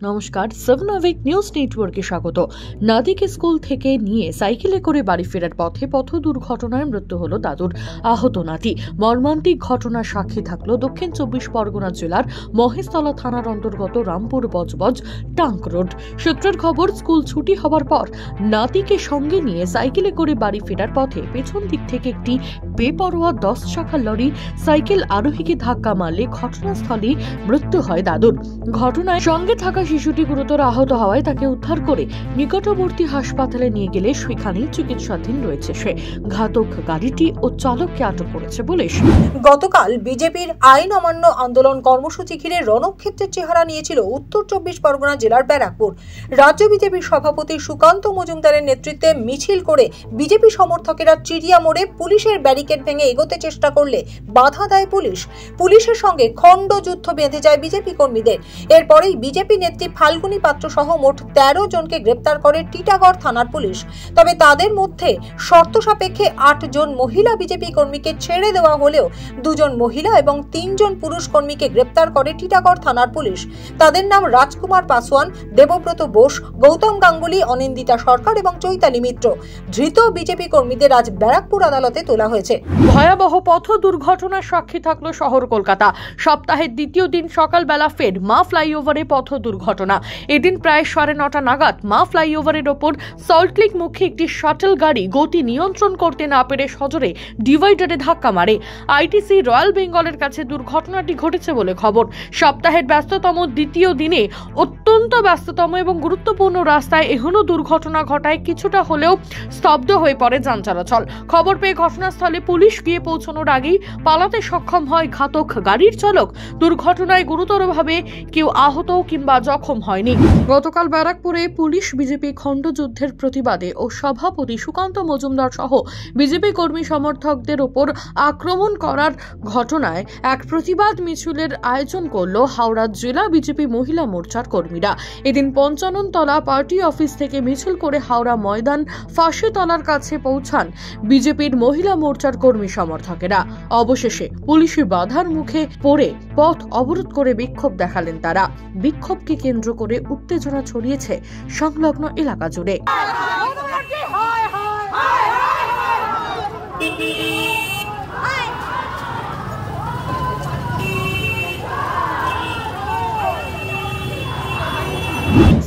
নমস্কার, 7 hour news নেটওয়ার্কে স্বাগত। নাদিকে স্কুল থেকে নিয়ে সাইকেলে করে বাড়ি ফেরার পথে পথ দুর্ঘটনায় মৃত্যু হলো দাদুর, আহত নাতি। মর্মান্তিক ঘটনার সাক্ষী থাকলো দক্ষিণ 24 পরগনা জেলার মহেশতলা থানার অন্তর্গত রামপুর বজবজ টাঙ্ক রোড। সূত্রের খবর, স্কুল ছুটি হবার পর নাতিকে সঙ্গে নিয়ে সাইকেলে করে বাড়ি ফেরার পথে পেছন দিক থেকে একটি বেপরোয়া 10 চাকার লরি সাইকেল আরোহীকে ধাক্কা মারলে ঘটনাস্থলেই মৃত্যু হয় দাদুর। ঘটনায় সঙ্গে থাকা শিশুটি গুরুতর আহত হওয়ায় তাকে উদ্ধার করে নিকটবর্তী হাসপাতালে নিয়ে গেলে সেখানেই চিকিৎসাধীন রয়েছে সে। ঘাতক গাড়িটি ও চালককে আটক করেছে পুলিশ। গতকাল বিজেপির আইন অমান্য আন্দোলন কর্মসূচি ঘিরে রণক্ষেত্রের চেহারা নিয়েছিল উত্তর 24 পরগনা জেলার ব্যারাকপুর। রাজ্য বিজেপির সভাপতি সুকান্ত মজুমদারের নেতৃত্বে মিছিল করে বিজেপি সমর্থকেরা চিড়িয়া মোড়ে পুলিশের ব্যারিকেড ভেঙে এগোতে চেষ্টা করলে বাধা দেয় পুলিশ। পুলিশের সঙ্গে খণ্ডযুদ্ধ বেঁধে যায় বিজেপি কর্মীদের। এরপরেই বিজেপি নেত্রী ফাল্গুনী পাত্র সহ মোট 13 জনকে গ্রেপ্তার করে টিটাগড় থানার পুলিশ। তবে তাদের মধ্যে শর্ত সাপেক্ষে 8 জন মহিলা বিজেপি কর্মীকে ছেড়ে দেওয়া হলেও 2 জন মহিলা এবং 3 জন পুরুষ কর্মীকে গ্রেপ্তার করে টিটাগড় থানার পুলিশ। তাদের নাম রাজকুমার পাসওয়ান, দেবব্রত বোস, গৌতম গাঙ্গুলি, অনিন্দিতা সরকার এবং চৈতালি মিত্র। ধৃত বিজেপি কর্মীদের আজ ব্যারাকপুর আদালতে তোলা হয়েছে। ভয়াবহ পথ দুর্ঘটনার সাক্ষী থাকলো শহর কলকাতা। সপ্তাহের দ্বিতীয় দিন সকালবেলা ফের মা ফ্লাইওভারে পথ দুর্ঘটনা। এদিন প্রায় 9:30 নাগাদ মা ফ্লাইওভারের ওপর সল্টলেক মুখে একটি শাটল গাড়ি গতি নিয়ন্ত্রণ করতে না পেরে সজোরে ডিভাইডারে ধাক্কা মারে। আইটিসি রয়্যাল বেঙ্গলের কাছে দুর্ঘটনাটি ঘটেছে বলে খবর। সপ্তাহের ব্যস্ততম দ্বিতীয় দিনে অত্যন্ত ব্যস্ততম এবং গুরুত্বপূর্ণ রাস্তায় এখনো দুর্ঘটনা ঘটায় কিছুটা হলেও স্তব্ধ হয়ে পড়ে যান চলাচল। খবর পেয়ে ঘটনাস্থলে পুলিশ গিয়ে পৌঁছানোর আগেই পালাতে সক্ষম হয় ঘাতক গাড়ির চালক। দুর্ঘটনায় গুরুতরভাবে কেউ আহত কিংবা জখম হয়নি। গতকাল ব্যারাকপুরে পুলিশ বিজেপি খণ্ডযুদ্ধের প্রতিবাদে ও সভাপতি সুকান্ত মজুমদার সহ বিজেপি কর্মী সমর্থকদের ওপর আক্রমণ করার ঘটনায় এক প্রতিবাদ মিছিলের আয়োজন করল হাওড়া জেলা বিজেপি মহিলা মোর্চার কর্মীরা। এদিন পঞ্চাননতলা পার্টি অফিস থেকে মিছিল করে হাওড়া ময়দান ফাঁসিতলার কাছে পৌঁছান বিজেপির মহিলা মোর্চার কর্মী সমর্থকেরা। অবশেষে পুলিশি বাধার মুখে পড়ে পথ অবরোধ করে বিক্ষোভ দেখালেন তারা। বিক্ষোভকে কেন্দ্র করে উত্তেজনা ছড়িয়েছে সংলগ্ন এলাকা জুড়ে।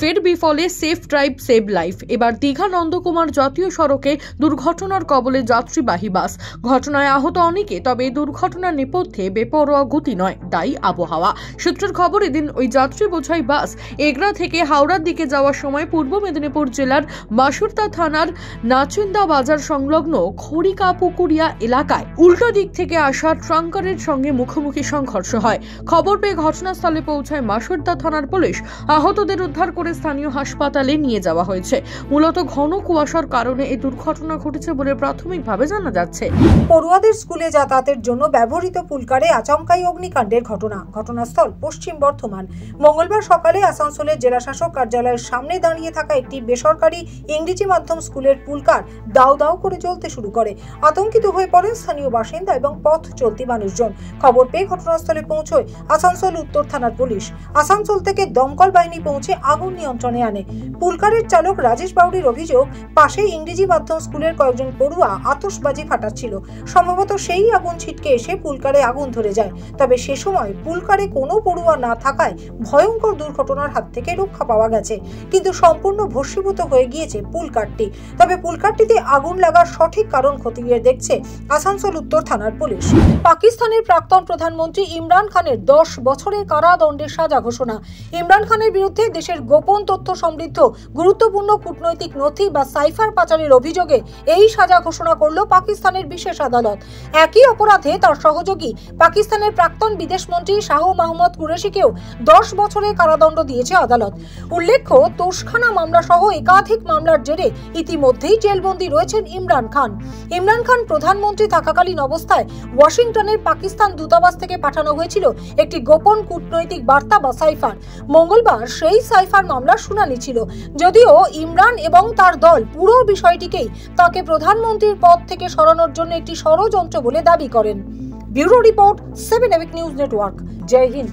ফের বিফলে সেফ ড্রাইভ সেভ লাইফ। এবার দীঘা নন্দকুমার জাতীয় সড়কে দুর্ঘটনার কবলে যাত্রীবাহী বাস। ঘটনায় আহত অনেকে, তবে দুর্ঘটনার নেপথ্যে বেপরোয়া গতি নয়, দায়ী আবহাওয়া। সূত্রের খবর, এদিন ওই যাত্রী বোঝাই বাস এগরা থেকে হাওড়ার দিকে যাওয়ার সময় পূর্ব মেদিনীপুর জেলার বাসুরদা থানার নাচিন্দা বাজার সংলগ্ন খড়িকাপুকুরিয়া এলাকায় উল্টো দিক থেকে আসা ট্রাঙ্কারের সঙ্গে মুখোমুখি সংঘর্ষ হয়। খবর পেয়ে ঘটনাস্থলে পৌঁছায় বাসুরদা থানার পুলিশ। আহতদের উদ্ধার করে স্থানীয় হাসপাতালে নিয়ে যাওয়া হয়েছে। মূলত ঘন কুয়াশার কারণে এই দুর্ঘটনা ঘটেছে বলে প্রাথমিকভাবে জানা যাচ্ছে। পড়ুয়াদের স্কুলে যাতায়াতের জন্য ব্যবহৃত পুলকারে আচমকাই অগ্নিকাণ্ডের ঘটনা। ঘটনাস্থল পশ্চিম বর্ধমান। মঙ্গলবার সকালে আসানসোলের জেলাশাসক কার্যালয়ের সামনে দাঁড়িয়ে থাকা একটি বেসরকারি ইংরেজি মাধ্যম স্কুলের পুলকার দাউ দাউ করে জ্বলতে শুরু করে। আতঙ্কিত হয়ে পড়েন স্থানীয় বাসিন্দা এবং পথ চলতি মানুষজন। খবর পেয়ে ঘটনাস্থলে পৌঁছয় আসানসোল উত্তর থানার পুলিশ। আসানসোল থেকে দমকল বাহিনী পৌঁছে আগুন নিয়ন্ত্রণে আনে। পুলকারের চালক রাজেশ বাউরির অভিযোগ, পাশে ইংরেজি মাধ্যম স্কুলের কয়েকজন পড়ুয়া আতশবাজি ফাটাচ্ছিল। সম্ভবত সেই আগুন ছিটকে এসে পুলকারে আগুন ধরে যায়। তবে সে সময় পুলকারে কোনো পড়ুয়া না থাকায় ভয়ঙ্কর দুর্ঘটনার হাত থেকে রক্ষা পাওয়া গেছে। কিন্তু সম্পূর্ণ ভস্মীভূত হয়ে গিয়েছে পুলকারটি। তবে পুলকারটিতে আগুন লাগার সঠিক কারণ খতিয়ে দেখছে আসানসোল উত্তর থানার পুলিশ। পাকিস্তানের প্রাক্তন প্রধানমন্ত্রী ইমরান খানের 10 বছরের কারাদণ্ডের সাজা ঘোষণা। ইমরান খানের বিরুদ্ধে দেশের গোপন তথ্য সমৃদ্ধ গুরুত্বপূর্ণ কূটনৈতিক নথি বা সাইফার পাচারের অভিযোগে এই সাজা ঘোষণা করল পাকিস্তানের বিশেষ আদালত। একই অপরাধে তার সহযোগী পাকিস্তানের প্রাক্তন বিদেশমন্ত্রী শাহ মাহমুদ কুরেশিকেও 10 বছরের কারাদণ্ড দিয়েছে আদালত। উল্লেখ্য, তোশখানা মামলা সহ একাধিক মামলার জেরে ইতিমধ্যেই জেলবন্দী রয়েছেন ইমরান খান। ইমরান খান প্রধানমন্ত্রী থাকাকালীন অবস্থায় ওয়াশিংটনের পাকিস্তান দূতাবাস থেকে পাঠানো হয়েছিল একটি গোপন কূটনৈতিক বার্তা বা সাইফার। মঙ্গলবার সেই সাইফার মামলার শুনানি ছিল। যদিও ইমরান এবং তার দল পুরো বিষয়টিকেই তাকে প্রধানমন্ত্রীর পদ থেকে সরানোর জন্য একটি ষড়যন্ত্র বলে দাবি করেন। Bureau report, 7 hour news network. জয় হিন্দ।